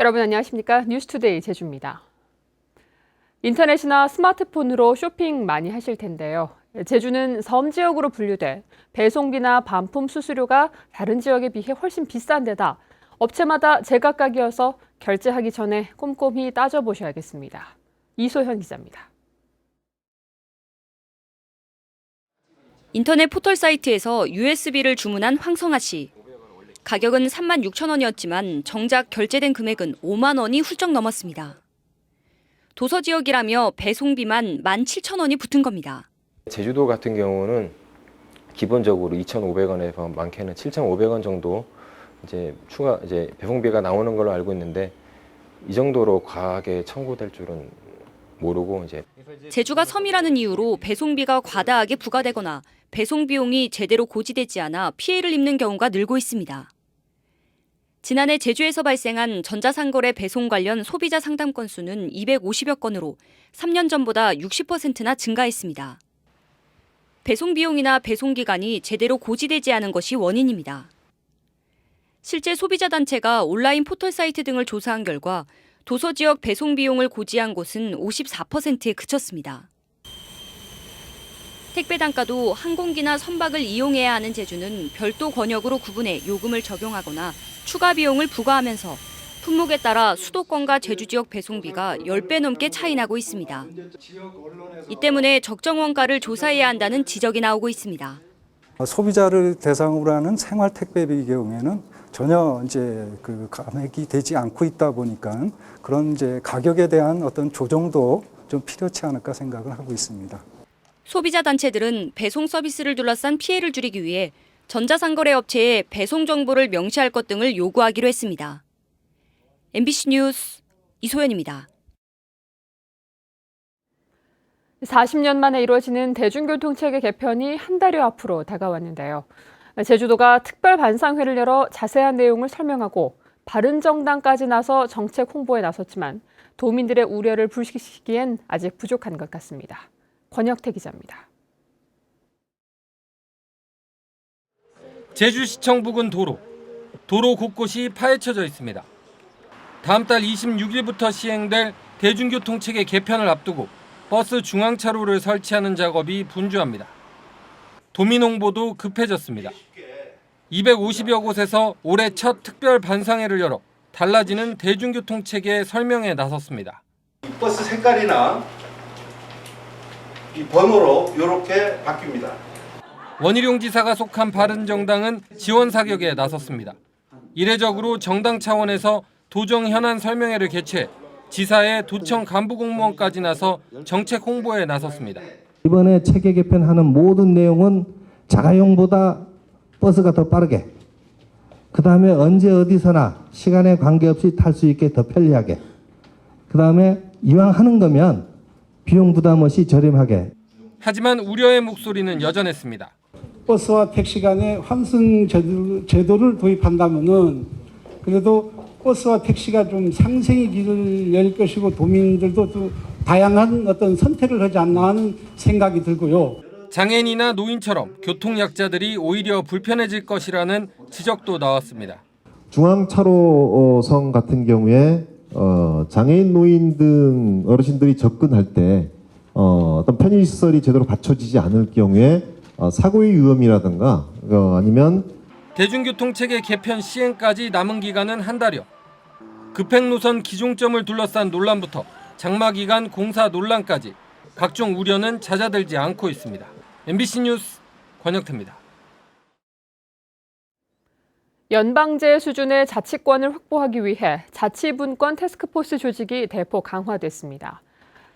여러분 안녕하십니까? 뉴스투데이 제주입니다. 인터넷이나 스마트폰으로 쇼핑 많이 하실 텐데요. 제주는 섬 지역으로 분류돼 배송비나 반품 수수료가 다른 지역에 비해 훨씬 비싼 데다 업체마다 제각각이어서 결제하기 전에 꼼꼼히 따져보셔야겠습니다. 이소현 기자입니다. 인터넷 포털 사이트에서 USB를 주문한 황성아 씨. 가격은 36,000원이었지만 정작 결제된 금액은 5만 원이 훌쩍 넘었습니다. 도서 지역이라며 배송비만 17,000원이 붙은 겁니다. 제주도 같은 경우는 기본적으로 2,500원에서 많게는 7,500원 정도 추가 배송비가 나오는 걸로 알고 있는데 이 정도로 과하게 청구될 줄은 모르고 제주가 섬이라는 이유로 배송비가 과다하게 부과되거나 배송 비용이 제대로 고지되지 않아 피해를 입는 경우가 늘고 있습니다. 지난해 제주에서 발생한 전자상거래 배송 관련 소비자 상담 건수는 250여 건으로 3년 전보다 60%나 증가했습니다. 배송 비용이나 배송 기간이 제대로 고지되지 않은 것이 원인입니다. 실제 소비자 단체가 온라인 포털 사이트 등을 조사한 결과 도서 지역 배송 비용을 고지한 곳은 54%에 그쳤습니다. 택배 단가도 항공기나 선박을 이용해야 하는 제주는 별도 권역으로 구분해 요금을 적용하거나 추가 비용을 부과하면서 품목에 따라 수도권과 제주 지역 배송비가 10배 넘게 차이 나고 있습니다. 이 때문에 적정 원가를 조사해야 한다는 지적이 나오고 있습니다. 소비자를 대상으로 하는 생활 택배비 경우에는 전혀 그 감액이 되지 않고 있다 보니까 그런 가격에 대한 어떤 조정도 좀 필요치 않을까 생각을 하고 있습니다. 소비자 단체들은 배송 서비스를 둘러싼 피해를 줄이기 위해 전자상거래 업체에 배송 정보를 명시할 것 등을 요구하기로 했습니다. MBC 뉴스 이소연입니다. 40년 만에 이루어지는 대중교통체계 개편이 한 달여 앞으로 다가왔는데요. 제주도가 특별 반상회를 열어 자세한 내용을 설명하고 바른정당까지 나서 정책 홍보에 나섰지만 도민들의 우려를 불식시키기엔 아직 부족한 것 같습니다. 권혁태 기자입니다. 제주시청 부근 도로 곳곳이 파헤쳐져 있습니다. 다음 달 26일부터 시행될 대중교통체계 개편을 앞두고 버스 중앙차로를 설치하는 작업이 분주합니다. 도민 홍보도 급해졌습니다. 250여 곳에서 올해 첫 특별 반상회를 열어 달라지는 대중교통체계 설명에 나섰습니다. 버스 색깔이나 이 번호로 이렇게 바뀝니다. 원희룡 지사가 속한 바른정당은 지원 사격에 나섰습니다. 이례적으로 정당 차원에서 도정 현안 설명회를 개최해 지사의 도청 간부 공무원까지 나서 정책 홍보에 나섰습니다. 이번에 체계 개편하는 모든 내용은 자가용보다 버스가 더 빠르게, 그 다음에 언제 어디서나 시간에 관계없이 탈 수 있게 더 편리하게, 그 다음에 이왕 하는 거면 비용 부담 없이 저렴하게. 하지만 우려의 목소리는 여전했습니다. 버스와 택시 간의 환승 제도를 도입한다면은 그래도 버스와 택시가 좀 상생의 길을 열 것이고 도민들도 또 다양한 어떤 선택을 하지 않나 하는 생각이 들고요. 장애인이나 노인처럼 교통약자들이 오히려 불편해질 것이라는 지적도 나왔습니다. 중앙차로선 같은 경우에 장애인, 노인 등 어르신들이 접근할 때 어떤 편의시설이 제대로 갖춰지지 않을 경우에 사고의 위험이라든가 아니면 대중교통체계 개편 시행까지 남은 기간은 한 달여. 급행노선 기종점을 둘러싼 논란부터 장마기간 공사 논란까지 각종 우려는 잦아들지 않고 있습니다. MBC 뉴스 권혁태입니다. 연방제 수준의 자치권을 확보하기 위해 자치분권 태스크포스 조직이 대폭 강화됐습니다.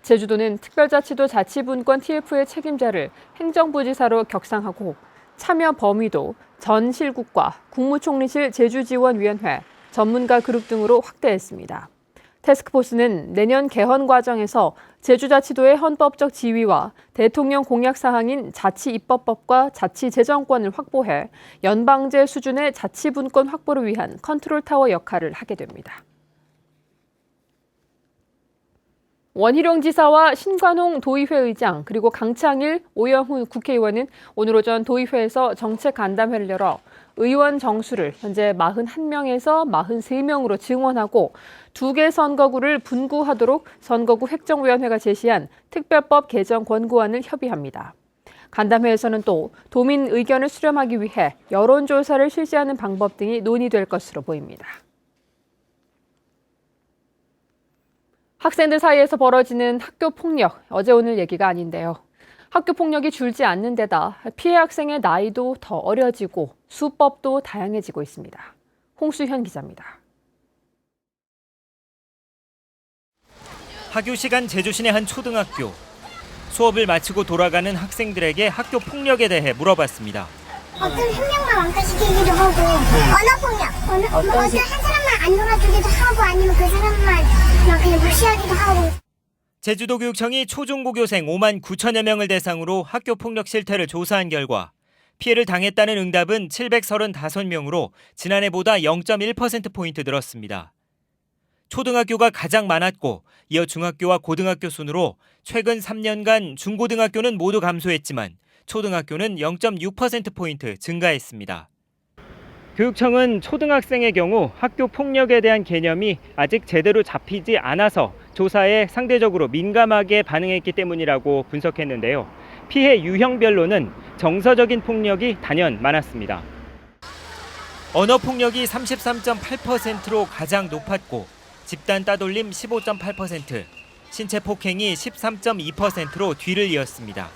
제주도는 특별자치도 자치분권 TF의 책임자를 행정부지사로 격상하고 참여 범위도 전 실국과 국무총리실 제주지원위원회, 전문가 그룹 등으로 확대했습니다. 태스크포스는 내년 개헌 과정에서 제주자치도의 헌법적 지위와 대통령 공약 사항인 자치입법법과 자치재정권을 확보해 연방제 수준의 자치분권 확보를 위한 컨트롤타워 역할을 하게 됩니다. 원희룡 지사와 신관홍 도의회 의장 그리고 강창일, 오영훈 국회의원은 오늘 오전 도의회에서 정책 간담회를 열어 의원 정수를 현재 41명에서 43명으로 증원하고 2개 선거구를 분구하도록 선거구 획정위원회가 제시한 특별법 개정 권고안을 협의합니다. 간담회에서는 또 도민 의견을 수렴하기 위해 여론조사를 실시하는 방법 등이 논의될 것으로 보입니다. 학생들 사이에서 벌어지는 학교 폭력, 어제 오늘 얘기가 아닌데요. 학교 폭력이 줄지 않는 데다 피해 학생의 나이도 더 어려지고 수법도 다양해지고 있습니다. 홍수현 기자입니다. 학교 시간 제주시내 한 초등학교. 수업을 마치고 돌아가는 학생들에게 학교 폭력에 대해 물어봤습니다. 어떤 한 명만 왕따시키기도 하고 언어폭력, 어떤 한 사람만 안 놀아주기도 하고 아니면 그 사람만 그냥 무시하기도 하고. 제주도교육청이 초중고교생 5만 9천여 명을 대상으로 학교 폭력 실태를 조사한 결과 피해를 당했다는 응답은 735명으로 지난해보다 0.1%포인트 늘었습니다. 초등학교가 가장 많았고 이어 중학교와 고등학교 순으로 최근 3년간 중고등학교는 모두 감소했지만 초등학교는 0.6%포인트 증가했습니다. 교육청은 초등학생의 경우 학교 폭력에 대한 개념이 아직 제대로 잡히지 않아서 조사에 상대적으로 민감하게 반응했기 때문이라고 분석했는데요. 피해 유형별로는 정서적인 폭력이 단연 많았습니다. 언어 폭력이 33.8%로 가장 높았고 집단 따돌림 15.8%, 신체 폭행이 13.2%로 뒤를 이었습니다.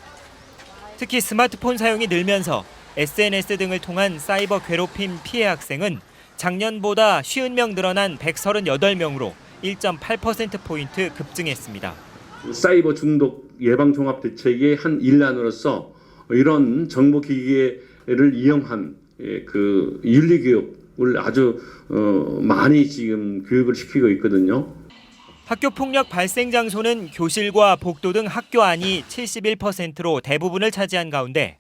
특히 스마트폰 사용이 늘면서 SNS 등을 통한 사이버 괴롭힘 피해 학생은 작년보다 50명 늘어난 138명으로 1.8%포인트 급증했습니다. 사이버 중독 예방 종합 대책의 한 일환으로서 이런 정보 기기를 이용한 그 윤리 교육을 아주 많이 지금 교육을 시키고 있거든요. 학교 폭력 발생 장소는 교실과 복도 등 학교 안이 71%로 대부분을 차지한 가운데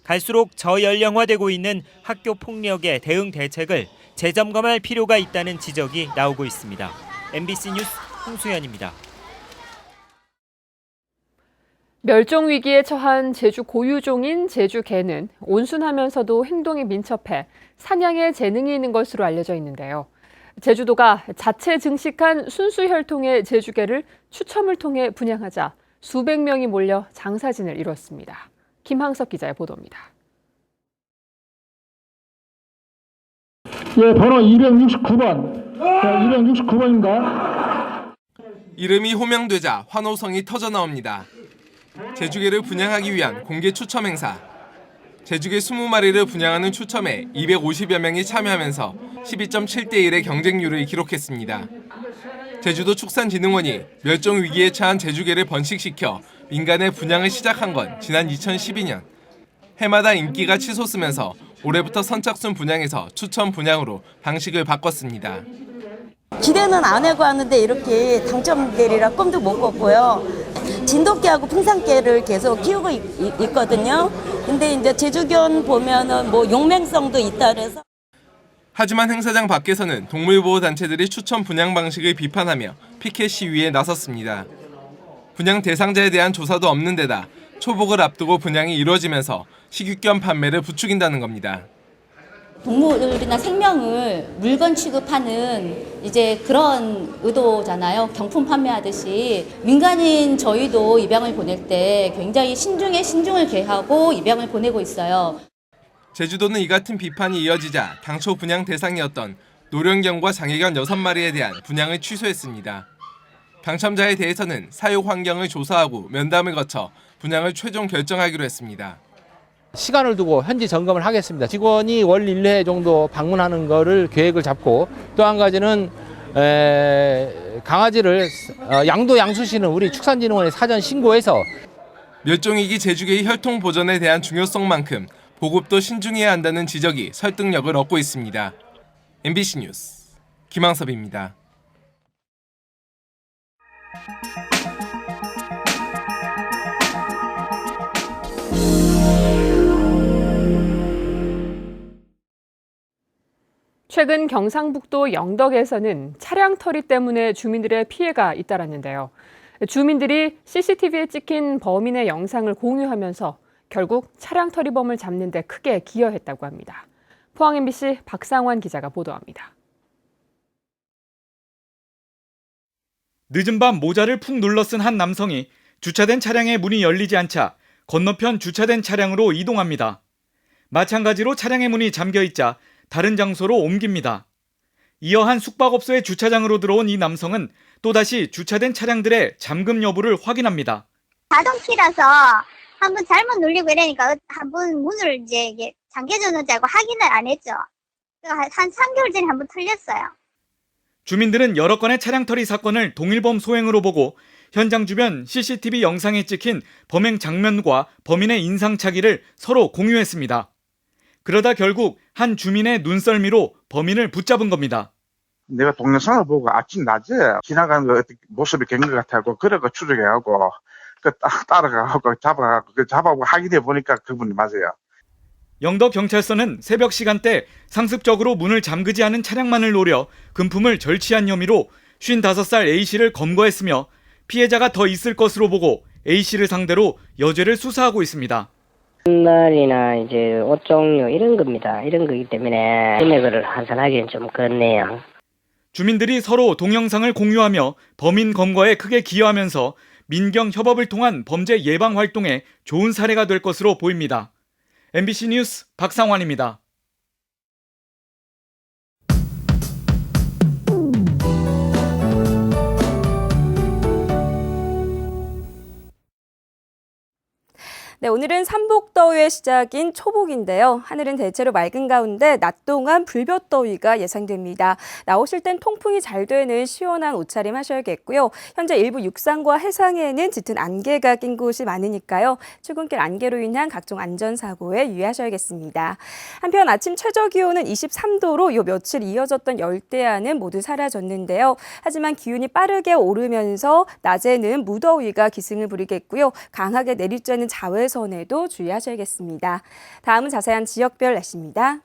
갈수록 저연령화되고 있는 학교 폭력의 대응 대책을 재점검할 필요가 있다는 지적이 나오고 있습니다. MBC 뉴스 홍수연입니다. 멸종 위기에 처한 제주 고유종인 제주개는 온순하면서도 행동이 민첩해 사냥에 재능이 있는 것으로 알려져 있는데요. 제주도가 자체 증식한 순수혈통의 제주개를 추첨을 통해 분양하자 수백 명이 몰려 장사진을 이뤘습니다. 김항석 기자의 보도입니다. 예, 번호 269번. 269번인가? 이름이 호명되자 환호성이 터져나옵니다. 제주개를 분양하기 위한 공개 추첨 행사. 제주개 20마리를 분양하는 추첨에 250여 명이 참여하면서 12.7대 1의 경쟁률을 기록했습니다. 제주도 축산진흥원이 멸종 위기에 처한 제주개를 번식시켜 민간에 분양을 시작한 건 지난 2012년. 해마다 인기가 치솟으면서 올해부터 선착순 분양에서 추첨 분양으로 방식을 바꿨습니다. 기대는 안 하고 하는데 이렇게 당첨되리라 꿈도 못 꿨고요. 진돗개하고 풍산개를 계속 키우고 있거든요. 근데 이제 제주견 보면은 뭐 용맹성도 있다 그래서. 하지만 행사장 밖에서는 동물보호단체들이 추첨 분양 방식을 비판하며 피켓 시위에 나섰습니다. 분양 대상자에 대한 조사도 없는 데다 초복을 앞두고 분양이 이루어지면서 식육견 판매를 부추긴다는 겁니다. 동물이나 생명을 물건 취급하는 이제 그런 의도잖아요. 경품 판매하듯이 민간인 저희도 입양을 보낼 때 굉장히 신중을 기하고 입양을 보내고 있어요. 제주도는 이 같은 비판이 이어지자 당초 분양 대상이었던 노령견과 장애견 6마리에 대한 분양을 취소했습니다. 당첨자에 대해서는 사육 환경을 조사하고 면담을 거쳐 분양을 최종 결정하기로 했습니다. 시간을 두고 현지 점검을 하겠습니다. 직원이 월 1회 정도 방문하는 거를 계획을 잡고 또 한 가지는 강아지를 양도양수시는 우리 축산진흥원에 사전 신고해서 멸종위기 제주개의 혈통 보존에 대한 중요성만큼 보급도 신중해야 한다는 지적이 설득력을 얻고 있습니다. MBC 뉴스 김항섭입니다. 최근 경상북도 영덕에서는 차량 터리 때문에 주민들의 피해가 잇따랐는데요. 주민들이 CCTV에 찍힌 범인의 영상을 공유하면서 결국 차량 터리범을 잡는 데 크게 기여했다고 합니다. 포항 MBC 박상환 기자가 보도합니다. 늦은 밤 모자를 푹 눌러 쓴 한 남성이 주차된 차량의 문이 열리지 않자 건너편 주차된 차량으로 이동합니다. 마찬가지로 차량의 문이 잠겨있자 다른 장소로 옮깁니다. 이어 한 숙박업소의 주차장으로 들어온 이 남성은 또다시 주차된 차량들의 잠금 여부를 확인합니다. 자동키라서 한번 잘못 눌리고 이러니까 한번 문을 이제 잠겨주는 줄 알고 확인을 안 했죠. 한 3개월 전에 한번 틀렸어요. 주민들은 여러 건의 차량 털이 사건을 동일범 소행으로 보고 현장 주변 CCTV 영상에 찍힌 범행 장면과 범인의 인상착의를 서로 공유했습니다. 그러다 결국 한 주민의 눈썰미로 범인을 붙잡은 겁니다. 내가 동영상을 보고 아침 낮에 지나가는 모습이 된 것 같아고 그래가 추적해하고 따라가고 잡아보고 확인해 보니까 그분이 맞아요. 영덕 경찰서는 새벽 시간대 상습적으로 문을 잠그지 않은 차량만을 노려 금품을 절취한 혐의로 55살 A씨를 검거했으며 피해자가 더 있을 것으로 보고 A씨를 상대로 여죄를 수사하고 있습니다. 날이나 이제 옷 종류 이런 겁니다. 이런 거기 때문에 금액을 환산하기엔 좀 그렇네요. 주민들이 서로 동영상을 공유하며 범인 검거에 크게 기여하면서 민경 협업을 통한 범죄 예방 활동에 좋은 사례가 될 것으로 보입니다. MBC 뉴스 박상환입니다. 네, 오늘은 삼복더위의 시작인 초복인데요. 하늘은 대체로 맑은 가운데 낮 동안 불볕더위가 예상됩니다. 나오실 땐 통풍이 잘 되는 시원한 옷차림 하셔야겠고요. 현재 일부 육상과 해상에는 짙은 안개가 낀 곳이 많으니까요. 출근길 안개로 인한 각종 안전사고에 유의하셔야겠습니다. 한편 아침 최저 기온은 23도로 요 며칠 이어졌던 열대야는 모두 사라졌는데요. 하지만 기온이 빠르게 오르면서 낮에는 무더위가 기승을 부리겠고요. 강하게 내리쬐는 자외선에도 주의하셔야겠습니다. 다음은 자세한 지역별 날씨입니다.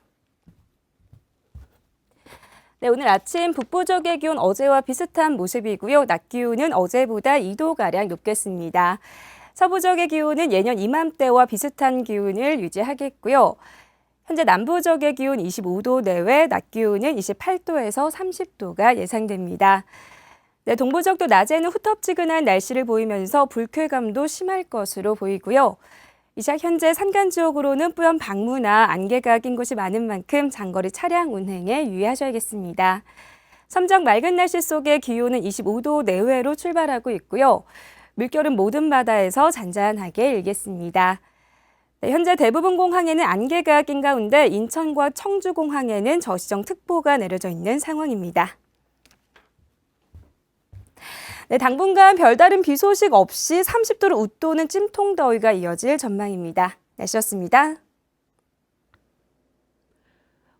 네, 오늘 아침 북부 지역의 기온 어제와 비슷한 모습이고요. 낮 기온은 어제보다 2도가량 높겠습니다. 서부 지역의 기온은 예년 이맘때와 비슷한 기온을 유지하겠고요. 현재 남부 지역의 기온 25도 내외, 낮 기온은 28도에서 30도가 예상됩니다. 네, 동부 지역도 낮에는 후텁지근한 날씨를 보이면서 불쾌감도 심할 것으로 보이고요. 이 시각 현재 산간 지역으로는 뿌연 방무나 안개가 낀 곳이 많은 만큼 장거리 차량 운행에 유의하셔야겠습니다. 섬적 맑은 날씨 속에 기온은 25도 내외로 출발하고 있고요. 물결은 모든 바다에서 잔잔하게 일겠습니다. 네, 현재 대부분 공항에는 안개가 낀 가운데 인천과 청주공항에는 저시정특보가 내려져 있는 상황입니다. 네, 당분간 별다른 비 소식 없이 30도를 웃도는 찜통더위가 이어질 전망입니다. 날씨였습니다.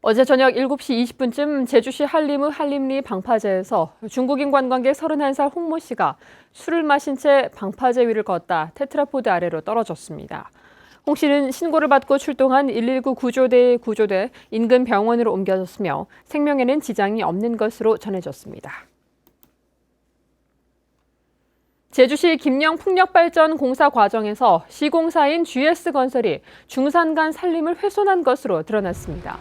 어제 저녁 7시 20분쯤 제주시 한림의 한림리 방파제에서 중국인 관광객 31살 홍모 씨가 술을 마신 채 방파제 위를 걷다 테트라포드 아래로 떨어졌습니다. 홍 씨는 신고를 받고 출동한 119 구조대에 구조돼 인근 병원으로 옮겨졌으며 생명에는 지장이 없는 것으로 전해졌습니다. 제주시 김영 풍력발전 공사 과정에서 시공사인 GS건설이 중산간 산림을 훼손한 것으로 드러났습니다.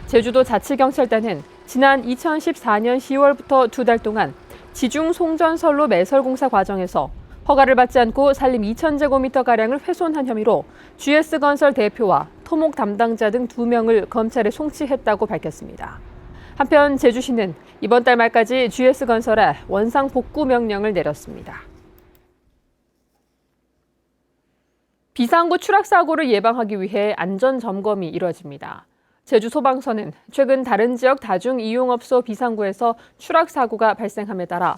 제주도 자치경찰단은 지난 2014년 10월부터 2달 동안 지중 송전선로 매설 공사 과정에서 허가를 받지 않고 산림 2,000제곱미터가량을 훼손한 혐의로 GS건설 대표와 토목 담당자 등 2명을 검찰에 송치했다고 밝혔습니다. 한편 제주시는 이번 달 말까지 GS건설에 원상 복구 명령을 내렸습니다. 비상구 추락사고를 예방하기 위해 안전점검이 이뤄집니다. 제주소방서는 최근 다른 지역 다중이용업소 비상구에서 추락사고가 발생함에 따라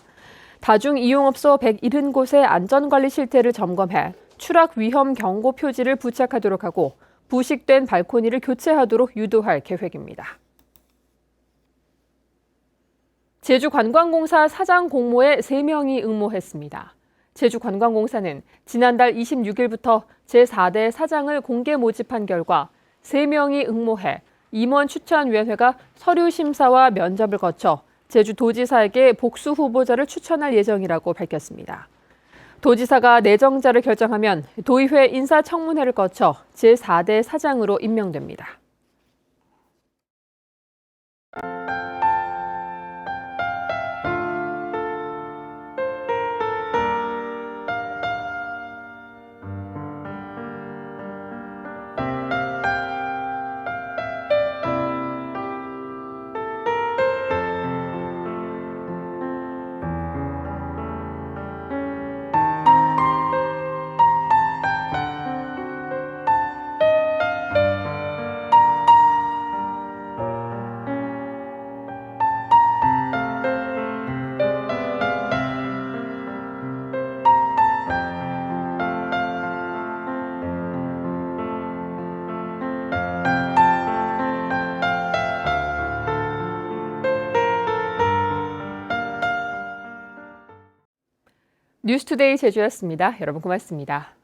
다중이용업소 170곳의 안전관리 실태를 점검해 추락 위험 경고 표지를 부착하도록 하고 부식된 발코니를 교체하도록 유도할 계획입니다. 제주관광공사 사장 공모에 3명이 응모했습니다. 제주관광공사는 지난달 26일부터 제4대 사장을 공개 모집한 결과 3명이 응모해 임원추천위원회가 서류 심사와 면접을 거쳐 제주도지사에게 복수 후보자를 추천할 예정이라고 밝혔습니다. 도지사가 내정자를 결정하면 도의회 인사청문회를 거쳐 제4대 사장으로 임명됩니다. 뉴스투데이 제주였습니다. 여러분 고맙습니다.